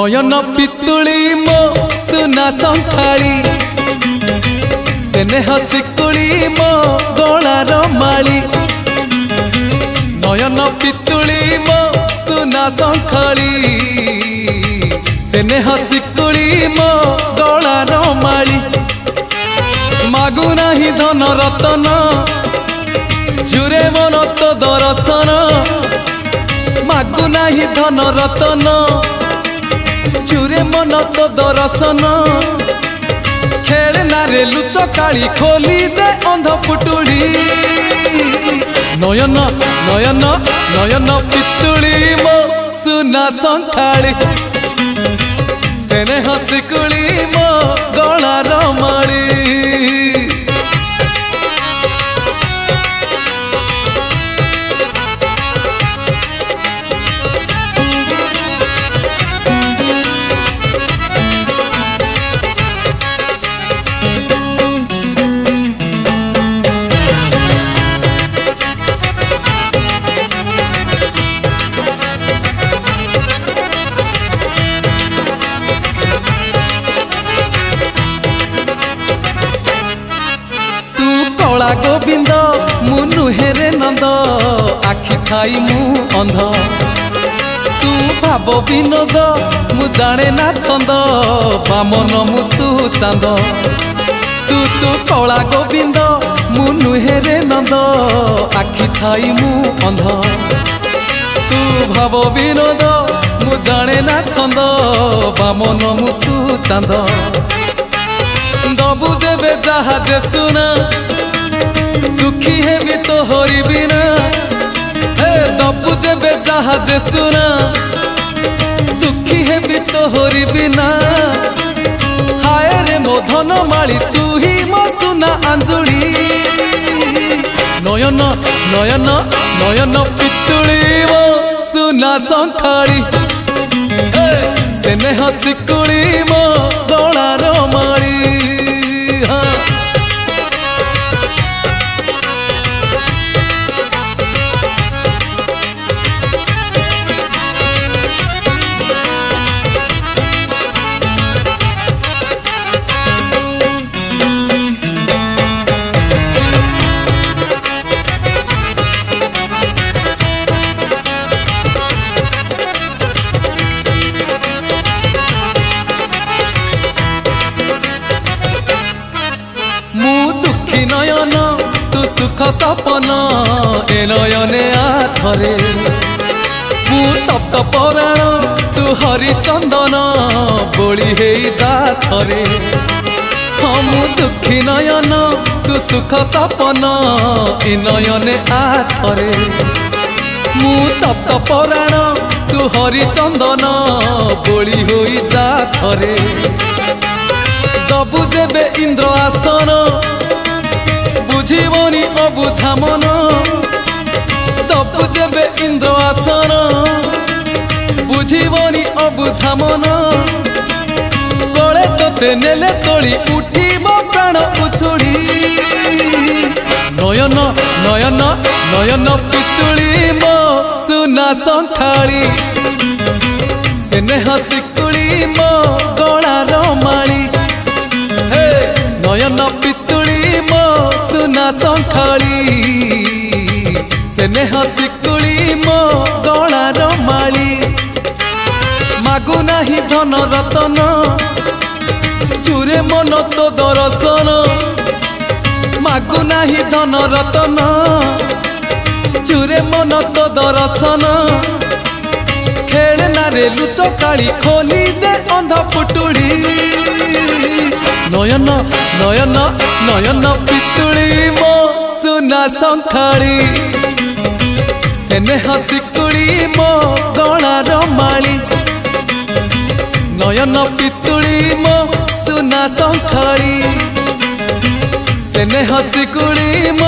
नयन पितुली मो सुना संखाली स्नेह सिकुली मो गलार माली। नयन पितुली मो सुना संखाली स्नेह सिकुली मो गलार माली। मागु नाही धन रतन जुरे मन तो दर्शन। मागु नाही धन रतन जुरे मन तो दर्शन। खेलना रे लुचकाली खोली दे अंध पुटुली। नयन नयन नयन पितुली मो सुना संखाली स्नेह सिकुली मो गलार माली। कला गोविंद मु नुहेरे नंद आखि थाई मु अंध। तू भाव विनोद मु जाने ना छंद बामन मु तू चांद। तू तू कला गोविंद मु नुहेरे नंद आखि थाई मु अंध। तू भाव विनोद मु जाने ना छंद बामन मु तू चांद। दबु जेबे जहाजे सुना दुखी है भी तो होरी बिना। दबु जेबे जहाजे सुना दुखी है भी तो होरी बिना। हाय रे मो धन माली तू ही मो सुना अंजुली। नयन नयन नयन पितुली मो सुना संखाली स्नेह सिकुली मो गलार माली। नयन तू सुख सपन ए नयने आथरे। मु तप्त पराण तू हरिचंदन बोली हे जाथरे। हाँ मु दुखी नयन तू सुख सपन ए नयने आथरे। मु तप्त पराण तू हरिचंदन बोली हो जाथरे। दबु जेबे इंद्र आसन बुझीबनी अबुझा मन। दबु जेबे इंद्र आसन बुझीबनी अबुझा मन। गले तोते नेले तोली उठीब प्राण उछुड़ी। नयन नयन नयन पितुली मो सुना संखाली स्नेह सिकुली मो गलार माली। नयन पितुली मो सुना संखाली स्नेह सिकुली मो गलार माली। मागु नाही धन रतन चूरे मन तो दर्शन। मागु नाही धन रतन चूरे मन तो दर्शन। खेलना रे लुचकाली खोली दे अंध पुटुली। नयन नयन नयन पितुली मो सुना संखाली स्नेह सिकुली मो गलार माली। नयन पितुली मो सुना संखाली स्नेह सिकुली मो